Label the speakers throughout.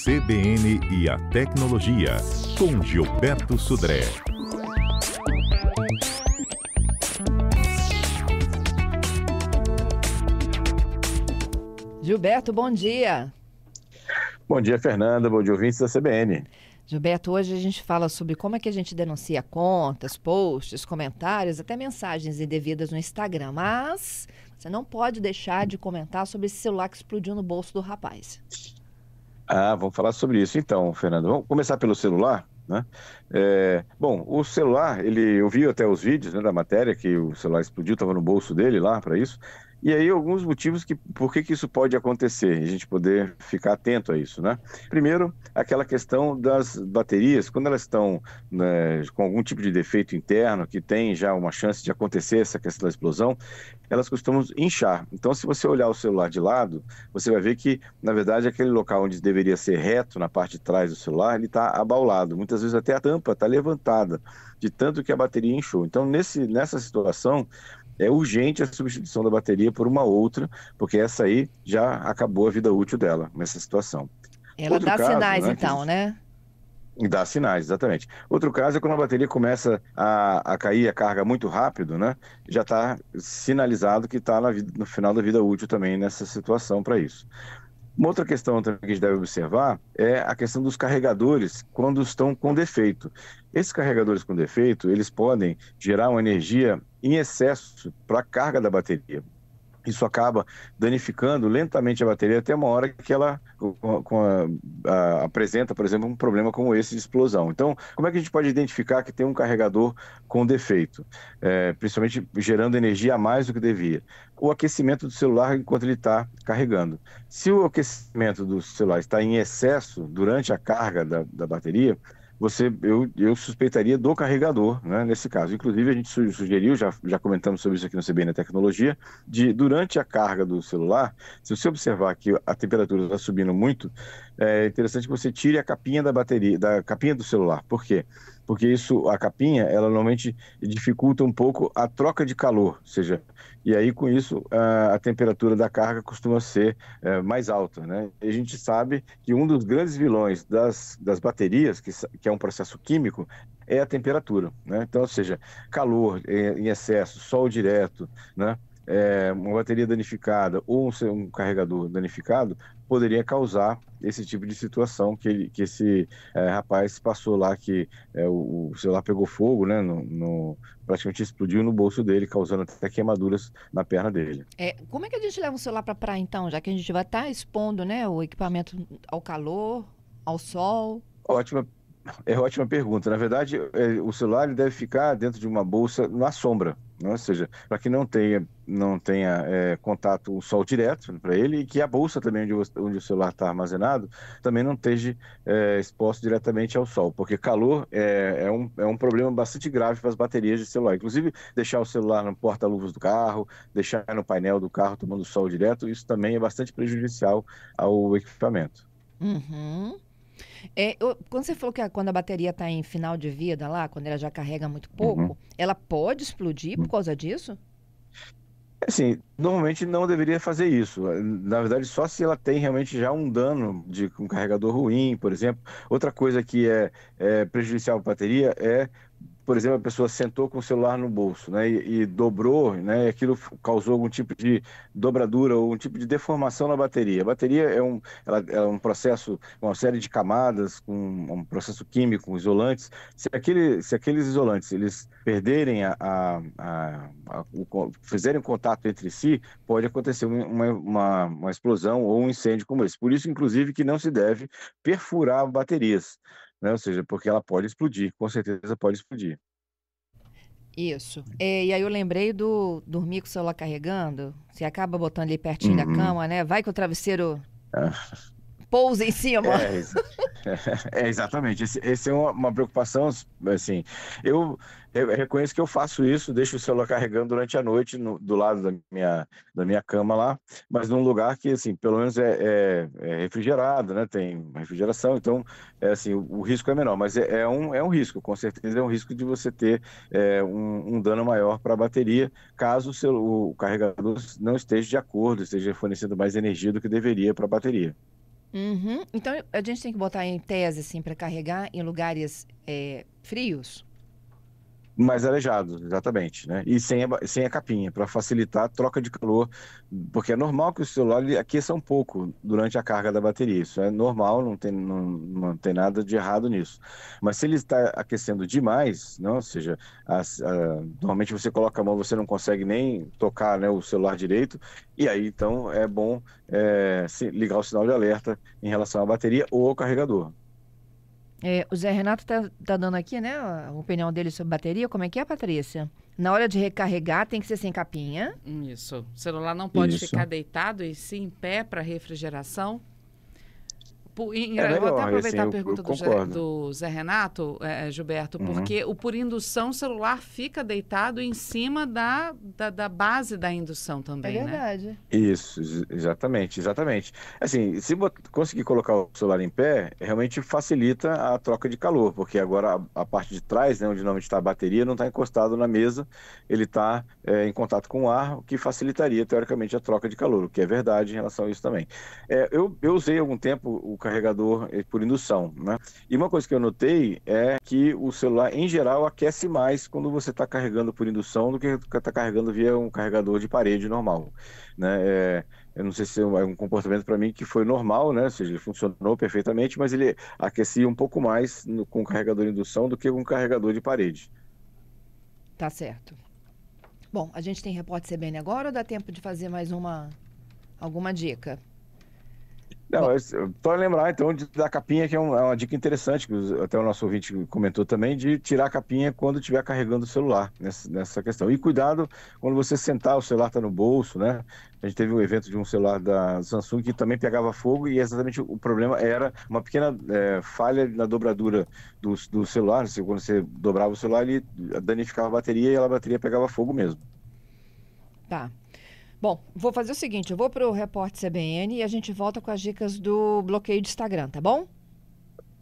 Speaker 1: CBN e a Tecnologia, com Gilberto Sudré.
Speaker 2: Gilberto, bom dia.
Speaker 3: Bom dia, Fernanda. Bom dia, ouvintes da CBN.
Speaker 2: Gilberto, hoje a gente fala sobre como é que a gente denuncia contas, posts, comentários, até mensagens indevidas no Instagram. Mas você não pode deixar de comentar sobre esse celular que explodiu no bolso do rapaz.
Speaker 3: Vamos falar sobre isso então, Fernanda. Vamos começar pelo celular, né? Bom, o celular, eu vi até os vídeos, né, da matéria, que o celular explodiu, estava no bolso dele lá para isso. E aí alguns motivos por que isso pode acontecer, a gente poder ficar atento a isso, né? Primeiro, aquela questão das baterias, quando elas estão, né, com algum tipo de defeito interno, que tem já uma chance de acontecer essa questão da explosão, elas costumam inchar. Então, se você olhar o celular de lado, você vai ver que, na verdade, aquele local onde deveria ser reto, na parte de trás do celular, ele está abaulado. Muitas vezes até a tampa está levantada, de tanto que a bateria inchou. Então, nessa situação, é urgente a substituição da bateria por uma outra, porque essa aí já acabou a vida útil dela, nessa situação.
Speaker 2: Ela
Speaker 3: Outro
Speaker 2: dá
Speaker 3: caso,
Speaker 2: sinais,
Speaker 3: né,
Speaker 2: então, né?
Speaker 3: Dá sinais, exatamente. Outro caso é quando a bateria começa a cair a carga muito rápido, né? Já está sinalizado que está no final da vida útil também nessa situação para isso. Uma outra questão também que a gente deve observar é a questão dos carregadores quando estão com defeito. Esses carregadores com defeito, eles podem gerar uma energia em excesso para a carga da bateria. Isso acaba danificando lentamente a bateria até uma hora que ela apresenta, por exemplo, um problema como esse de explosão. Então, como é que a gente pode identificar que tem um carregador com defeito? Principalmente gerando energia a mais do que devia. O aquecimento do celular enquanto ele está carregando. Se o aquecimento do celular está em excesso durante a carga da bateria, eu suspeitaria do carregador, né, nesse caso. Inclusive, a gente sugeriu, já comentamos sobre isso aqui no CBN Tecnologia, durante a carga do celular, se você observar que a temperatura está subindo muito, é interessante que você tire a capinha da bateria, da capinha do celular. Por quê? Porque a capinha, ela normalmente dificulta um pouco a troca de calor, ou seja, e aí com isso a temperatura da carga costuma ser mais alta, né? E a gente sabe que um dos grandes vilões das baterias, que é um processo químico, é a temperatura, né? Então, ou seja, calor em excesso, sol direto, né? Uma bateria danificada ou um carregador danificado poderia causar esse tipo de situação que esse rapaz passou lá, que o celular pegou fogo, né, praticamente explodiu no bolso dele, causando até queimaduras na perna dele.
Speaker 2: Como é que a gente leva o celular para a praia, então, já que a gente vai estar expondo, né, o equipamento ao calor, ao sol?
Speaker 3: Ótima pergunta. Na verdade, o celular ele deve ficar dentro de uma bolsa na sombra, né? Ou seja, para que não tenha contato o sol direto para ele, e que a bolsa também onde o celular está armazenado também não esteja exposto diretamente ao sol, porque calor é um problema bastante grave para as baterias de celular. Inclusive, deixar o celular no porta-luvas do carro, deixar no painel do carro tomando sol direto, isso também é bastante prejudicial ao equipamento.
Speaker 2: Uhum. Quando você falou que quando a bateria está em final de vida lá, quando ela já carrega muito pouco,
Speaker 3: Uhum.
Speaker 2: ela pode explodir por causa disso?
Speaker 3: Assim, normalmente não deveria fazer isso. Na verdade, só se ela tem realmente já um dano de um carregador ruim, por exemplo. Outra coisa que é prejudicial para a bateria por exemplo, a pessoa sentou com o celular no bolso, né, e dobrou, né, e aquilo causou algum tipo de dobradura ou um tipo de deformação na bateria. A bateria ela é um processo, uma série de camadas, com um processo químico, com isolantes. Se aqueles isolantes eles perderem fizerem contato entre si, pode acontecer uma explosão ou um incêndio como esse. Por isso, inclusive, que não se deve perfurar baterias, né? Ou seja, porque ela pode explodir, com certeza pode explodir.
Speaker 2: Isso. E aí eu lembrei do dormir com o celular carregando. Você acaba botando ele pertinho da
Speaker 3: Uhum.
Speaker 2: cama, né? Vai que o travesseiro pousa em cima.
Speaker 3: É, ex- exatamente. Esse é uma preocupação, assim, eu reconheço que eu faço isso, deixo o celular carregando durante a noite do lado da minha cama lá, mas num lugar que, assim, pelo menos é refrigerado, né? Tem refrigeração, então, assim, o risco é menor, mas é um risco, com certeza é um risco de você ter um dano maior para a bateria, caso o carregador não esteja de acordo, esteja fornecendo mais energia do que deveria para a bateria.
Speaker 2: Uhum. Então, a gente tem que botar em tese, assim, para carregar em lugares frios?
Speaker 3: Mais arejado, exatamente, né? E sem a capinha, para facilitar a troca de calor, porque é normal que o celular ele aqueça um pouco durante a carga da bateria. Isso é normal, não tem nada de errado nisso. Mas se ele está aquecendo demais, não, ou seja, normalmente você coloca a mão, você não consegue nem tocar, né, o celular direito, e aí então é bom ligar o sinal de alerta em relação à bateria ou ao carregador.
Speaker 2: O Zé Renato tá dando aqui, né, a opinião dele sobre bateria. Como é que é, Patrícia? Na hora de recarregar tem que ser sem capinha.
Speaker 4: Isso. O celular não pode
Speaker 3: Isso.
Speaker 4: ficar deitado e sim em pé para refrigeração. Eu vou
Speaker 3: melhor,
Speaker 4: até aproveitar
Speaker 3: assim,
Speaker 4: a
Speaker 3: eu
Speaker 4: pergunta
Speaker 3: concordo.
Speaker 4: do Zé Renato, Gilberto, porque por indução o celular fica deitado em cima da base da indução também,
Speaker 2: É
Speaker 4: né?
Speaker 2: verdade.
Speaker 3: Isso, exatamente. Assim, se conseguir colocar o celular em pé, realmente facilita a troca de calor, porque agora a parte de trás, né, onde normalmente está a bateria, não está encostado na mesa, ele está em contato com o ar, o que facilitaria, teoricamente, a troca de calor, o que é verdade em relação a isso também. Eu usei há algum tempo o carregador por indução, né? E uma coisa que eu notei é que o celular, em geral, aquece mais quando você está carregando por indução do que está carregando via um carregador de parede normal, né? Eu não sei se é um comportamento para mim que foi normal, né? Ou seja, ele funcionou perfeitamente, mas ele aquecia um pouco mais com o carregador de indução do que com o carregador de parede.
Speaker 2: Tá certo. Bom, a gente tem repórter CBN agora ou dá tempo de fazer mais alguma dica?
Speaker 3: Não, para lembrar então da capinha, que é uma dica interessante, que até o nosso ouvinte comentou também, de tirar a capinha quando estiver carregando o celular, nessa questão. E cuidado quando você sentar, o celular está no bolso, né? A gente teve um evento de um celular da Samsung que também pegava fogo e exatamente o problema era uma pequena falha na dobradura do celular. Quando você dobrava o celular, ele danificava a bateria e a bateria pegava fogo mesmo.
Speaker 2: Tá. Bom, vou fazer o seguinte, eu vou para o repórter CBN e a gente volta com as dicas do bloqueio de Instagram, tá bom?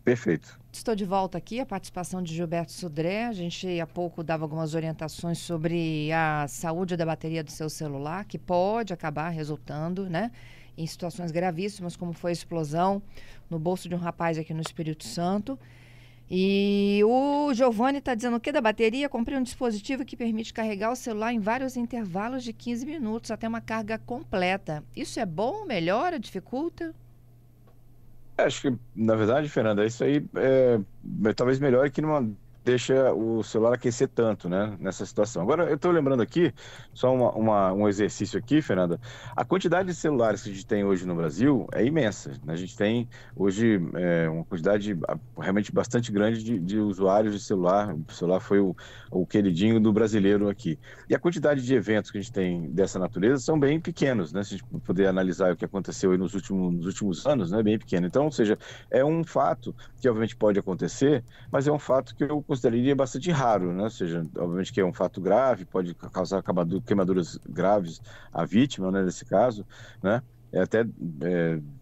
Speaker 3: Perfeito.
Speaker 2: Estou de volta aqui, a participação de Gilberto Sudré. A gente há pouco dava algumas orientações sobre a saúde da bateria do seu celular, que pode acabar resultando, né, em situações gravíssimas, como foi a explosão no bolso de um rapaz aqui no Espírito Santo. E o Giovanni está dizendo o que da bateria? Comprei um dispositivo que permite carregar o celular em vários intervalos de 15 minutos até uma carga completa. Isso é bom? Melhora? Dificulta?
Speaker 3: Acho que, na verdade, Fernanda, isso aí talvez melhore que não deixa o celular aquecer tanto, né, nessa situação. Agora, eu estou lembrando aqui, só um exercício aqui, Fernanda, a quantidade de celulares que a gente tem hoje no Brasil é imensa, né? A gente tem hoje uma quantidade realmente bastante grande de usuários de celular. O celular foi o queridinho do brasileiro aqui. E a quantidade de eventos que a gente tem dessa natureza são bem pequenos, né? Se a gente puder analisar o que aconteceu aí nos últimos anos, né? Bem pequeno. Então, ou seja, é um fato que obviamente pode acontecer, mas é um fato que eu consideraria bastante raro, né? Ou seja, obviamente que é um fato grave, pode causar queimaduras graves à vítima, né, nesse caso, né? Até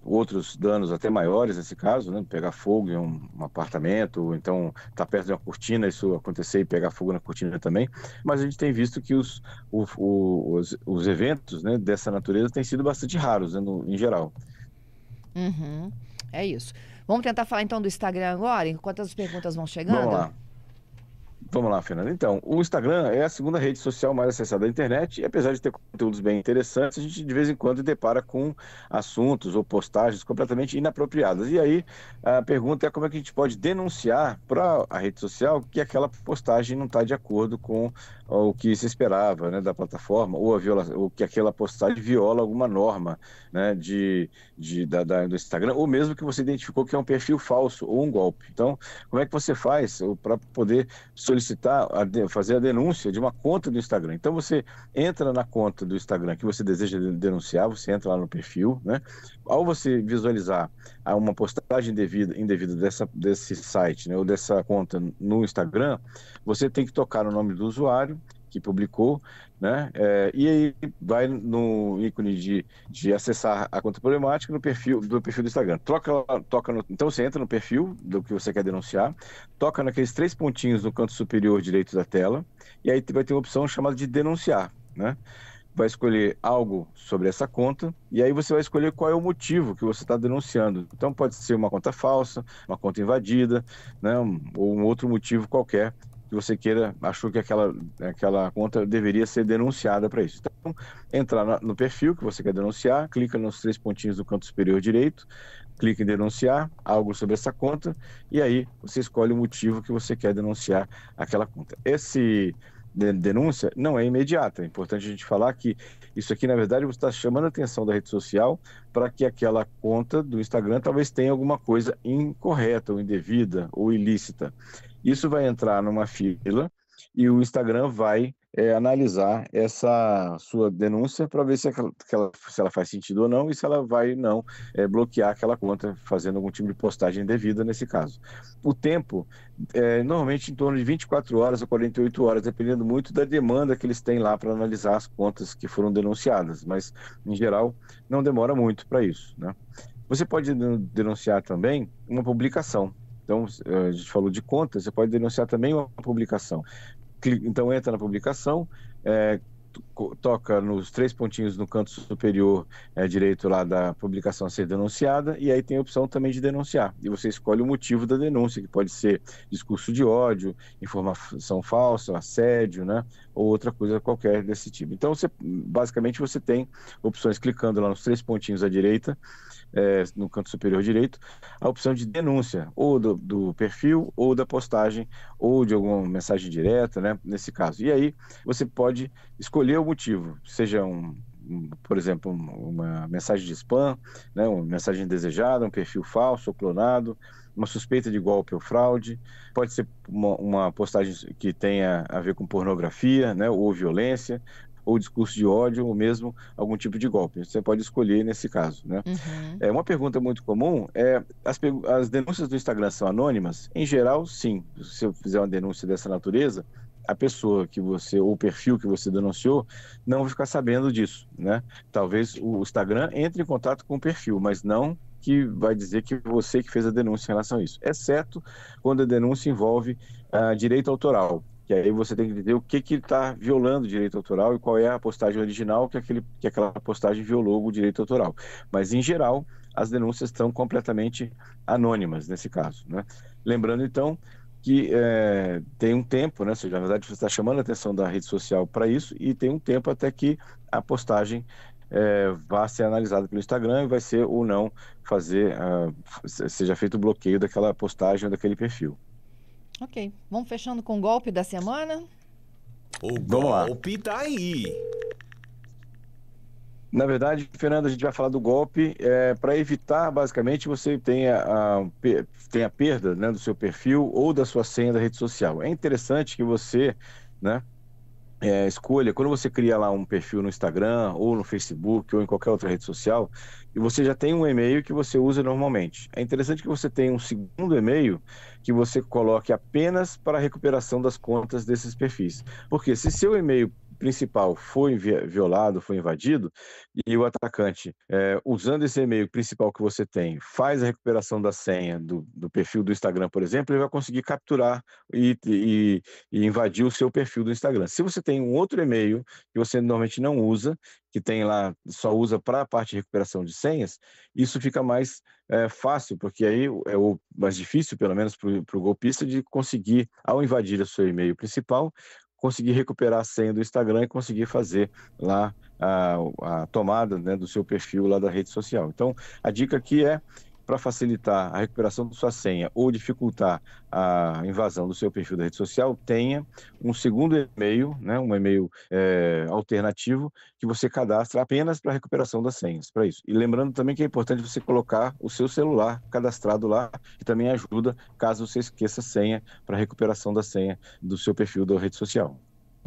Speaker 3: outros danos até maiores nesse caso, né? Pegar fogo em um apartamento, ou então estar perto de uma cortina, isso acontecer e pegar fogo na cortina também. Mas a gente tem visto que os eventos, né, dessa natureza têm sido bastante raros, né, em geral.
Speaker 2: Uhum. É isso. Vamos tentar falar então do Instagram agora, enquanto as perguntas vão chegando?
Speaker 3: Vamos lá, Fernanda. Então, o Instagram é a segunda rede social mais acessada da internet e apesar de ter conteúdos bem interessantes, a gente de vez em quando depara com assuntos ou postagens completamente inapropriadas. E aí, a pergunta é como é que a gente pode denunciar para a rede social que aquela postagem não está de acordo com o que se esperava, né, da plataforma, ou que aquela postagem viola alguma norma, né, do Instagram, ou mesmo que você identificou que é um perfil falso ou um golpe. Então, como é que você faz para poder solicitar, fazer a denúncia de uma conta do Instagram? Então você entra na conta do Instagram que você deseja denunciar, você entra lá no perfil, né? Ao você visualizar uma postagem indevida desse site, né, ou dessa conta no Instagram, você tem que tocar no nome do usuário que publicou, né? E aí vai no ícone de acessar a conta problemática do perfil do Instagram. Então você entra no perfil do que você quer denunciar, toca naqueles 3 pontinhos no canto superior direito da tela, e aí vai ter uma opção chamada de denunciar, né? vai escolher algo sobre essa conta e aí você vai escolher qual é o motivo que você está denunciando. Então pode ser uma conta falsa, uma conta invadida, né, ou um outro motivo qualquer que você achou que aquela conta deveria ser denunciada para isso. Então, entrar no perfil que você quer denunciar, clica nos 3 pontinhos do canto superior direito, clica em denunciar, algo sobre essa conta, e aí você escolhe o motivo que você quer denunciar aquela conta. Denúncia não é imediata, é importante a gente falar que isso aqui, na verdade, você está chamando a atenção da rede social para que aquela conta do Instagram talvez tenha alguma coisa incorreta, ou indevida, ou ilícita. Isso vai entrar numa fila e o Instagram vai analisar essa sua denúncia para ver se ela faz sentido ou não e se ela vai não bloquear aquela conta fazendo algum tipo de postagem indevida nesse caso. O tempo normalmente em torno de 24 horas a 48 horas, dependendo muito da demanda que eles têm lá para analisar as contas que foram denunciadas, mas em geral não demora muito para isso, né? Você pode denunciar também uma publicação. Então, a gente falou de conta, você pode denunciar também uma publicação. Então, entra na publicação, toca nos 3 pontinhos no canto superior direito lá da publicação a ser denunciada, e aí tem a opção também de denunciar. E você escolhe o motivo da denúncia, que pode ser discurso de ódio, informação falsa, assédio, né? Ou outra coisa qualquer desse tipo. Então, basicamente, você tem opções clicando lá nos 3 pontinhos à direita, no canto superior direito, a opção de denúncia, ou do perfil, ou da postagem, ou de alguma mensagem direta, né, nesse caso. E aí você pode escolher o motivo, seja por exemplo, uma mensagem de spam, né, uma mensagem indesejada, um perfil falso ou clonado, uma suspeita de golpe ou fraude, pode ser uma postagem que tenha a ver com pornografia, né, ou violência, ou discurso de ódio, ou mesmo algum tipo de golpe. Você pode escolher nesse caso, né?
Speaker 2: Uhum.
Speaker 3: Uma pergunta muito comum as denúncias do Instagram são anônimas? Em geral, sim. Se eu fizer uma denúncia dessa natureza, a pessoa ou o perfil que você denunciou não vai ficar sabendo disso, né? Talvez o Instagram entre em contato com o perfil, mas não que vai dizer que você que fez a denúncia em relação a isso. Exceto quando a denúncia envolve direito autoral, que aí você tem que entender o que está violando o direito autoral e qual é a postagem original que aquela postagem violou o direito autoral. Mas, em geral, as denúncias estão completamente anônimas nesse caso, né? Lembrando, então, que tem um tempo, né? Ou seja, na verdade, você está chamando a atenção da rede social para isso e tem um tempo até que a postagem vá ser analisada pelo Instagram e vai ser ou não seja feito o bloqueio daquela postagem ou daquele perfil.
Speaker 2: Ok, vamos fechando com o golpe da semana?
Speaker 1: O golpe tá aí.
Speaker 3: Na verdade, Fernando, a gente vai falar do golpe para evitar, basicamente, você tem a perda, né, do seu perfil ou da sua senha da rede social. É interessante que você, né, escolha, quando você cria lá um perfil no Instagram ou no Facebook ou em qualquer outra rede social, e você já tem um e-mail que você usa normalmente. É interessante que você tenha um segundo e-mail que você coloque apenas para a recuperação das contas desses perfis. Porque se seu e-mail principal foi violado, foi invadido, e o atacante, usando esse e-mail principal que você tem, faz a recuperação da senha do perfil do Instagram, por exemplo, ele vai conseguir capturar e invadir o seu perfil do Instagram. Se você tem um outro e-mail que você normalmente não usa, que tem lá, só usa para a parte de recuperação de senhas, isso fica mais fácil, porque aí é o mais difícil, pelo menos para o golpista, de conseguir, ao invadir o seu e-mail principal, conseguir recuperar a senha do Instagram e conseguir fazer lá a tomada, né, do seu perfil lá da rede social. Então, a dica aqui para facilitar a recuperação da sua senha ou dificultar a invasão do seu perfil da rede social, tenha um segundo e-mail, né, um e-mail alternativo que você cadastra apenas para a recuperação das senhas, para isso. E lembrando também que é importante você colocar o seu celular cadastrado lá, que também ajuda caso você esqueça a senha para a recuperação da senha do seu perfil da rede social.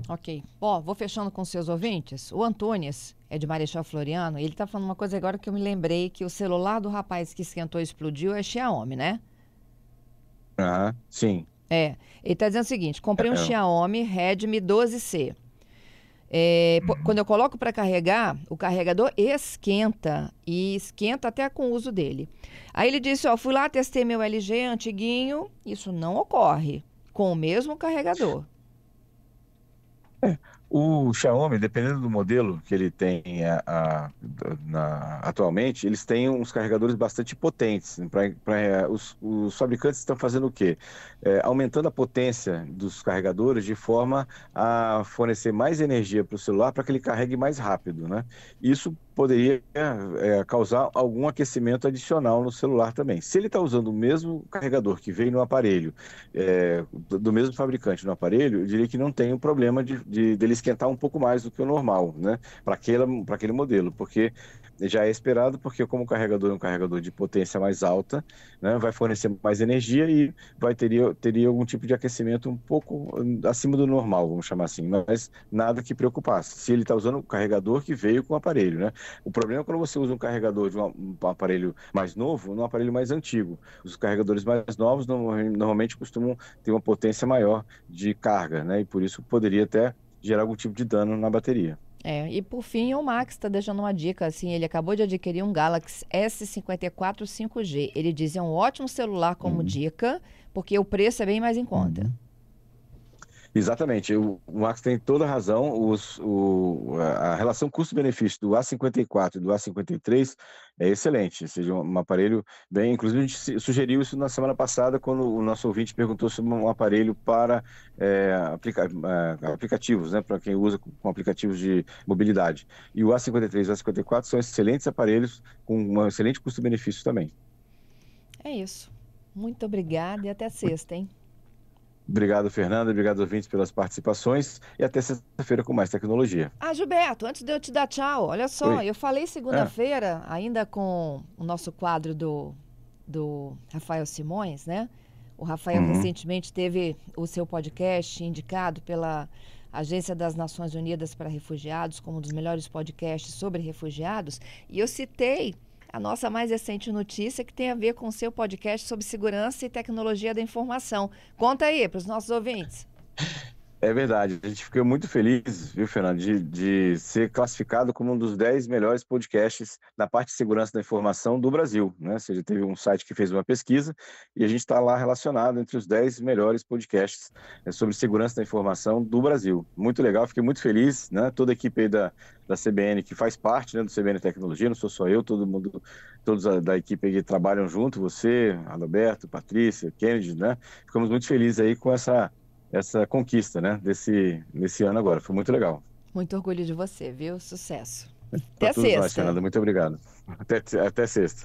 Speaker 2: Ok. Vou fechando com os seus ouvintes. O Antônios é de Marechal Floriano e ele está falando uma coisa agora que eu me lembrei, que o celular do rapaz que esquentou e explodiu é Xiaomi, né?
Speaker 3: Sim.
Speaker 2: Ele está dizendo o seguinte: comprei um Xiaomi Redmi 12C. Quando eu coloco para carregar, o carregador esquenta e esquenta até com o uso dele. Aí ele disse, fui lá, testei meu LG antiguinho, isso não ocorre com o mesmo carregador.
Speaker 3: O Xiaomi, dependendo do modelo que ele tem atualmente, eles têm uns carregadores bastante potentes. Os fabricantes estão fazendo o quê? Aumentando a potência dos carregadores de forma a fornecer mais energia para o celular para que ele carregue mais rápido, né? Isso poderia causar algum aquecimento adicional no celular também. Se ele está usando o mesmo carregador que veio no aparelho, do mesmo fabricante no aparelho, eu diria que não tem um problema dele esquentar um pouco mais do que o normal, né? Para aquele modelo, porque já é esperado, porque como o carregador é um carregador de potência mais alta, né, vai fornecer mais energia e teria algum tipo de aquecimento um pouco acima do normal, vamos chamar assim, mas nada que preocupasse. Se ele está usando o carregador que veio com o aparelho, né? O problema é quando você usa um carregador de um aparelho mais novo num aparelho mais antigo. Os carregadores mais novos normalmente costumam ter uma potência maior de carga, né? E por isso poderia até gerar algum tipo de dano na bateria.
Speaker 2: E por fim, o Max está deixando uma dica, assim, ele acabou de adquirir um Galaxy S54 5G. Ele diz, é um ótimo celular como dica, porque o preço é bem mais em conta.
Speaker 3: Exatamente, o Max tem toda a razão. A relação custo-benefício do A54 e do A53 é excelente, ou seja, um aparelho bem. Inclusive, a gente sugeriu isso na semana passada, quando o nosso ouvinte perguntou sobre um aparelho para aplicativos, né, para quem usa com aplicativos de mobilidade. E o A53 e o A54 são excelentes aparelhos com um excelente custo-benefício também.
Speaker 2: É isso. Muito obrigada e até sexta, hein?
Speaker 3: Obrigado, Fernanda. Obrigado, ouvintes, pelas participações. E até sexta-feira com mais tecnologia.
Speaker 2: Gilberto, antes de eu te dar tchau, olha só,
Speaker 3: Oi.
Speaker 2: eu falei segunda-feira, ainda com o nosso quadro do Rafael Simões, né? O Rafael recentemente teve o seu podcast indicado pela Agência das Nações Unidas para Refugiados como um dos melhores podcasts sobre refugiados. E eu citei a nossa mais recente notícia que tem a ver com o seu podcast sobre segurança e tecnologia da informação. Conta aí para os nossos ouvintes.
Speaker 3: É verdade, a gente ficou muito feliz, viu, Fernando, de ser classificado como um dos 10 melhores podcasts na parte de segurança da informação do Brasil, né? Ou seja, teve um site que fez uma pesquisa e a gente está lá relacionado entre os 10 melhores podcasts sobre segurança da informação do Brasil. Muito legal, fiquei muito feliz, né? Toda a equipe aí da CBN, que faz parte, né, do CBN Tecnologia, não sou só eu, todo mundo, todos da equipe aí que trabalham junto, você, Adalberto, Patrícia, Kennedy, né? Ficamos muito felizes aí com essa conquista, né, desse ano agora. Foi muito legal.
Speaker 2: Muito orgulho de você, viu? Sucesso.
Speaker 3: Para
Speaker 2: Até
Speaker 3: todos
Speaker 2: sexta.
Speaker 3: nós, Fernanda. Muito obrigado. Até sexta.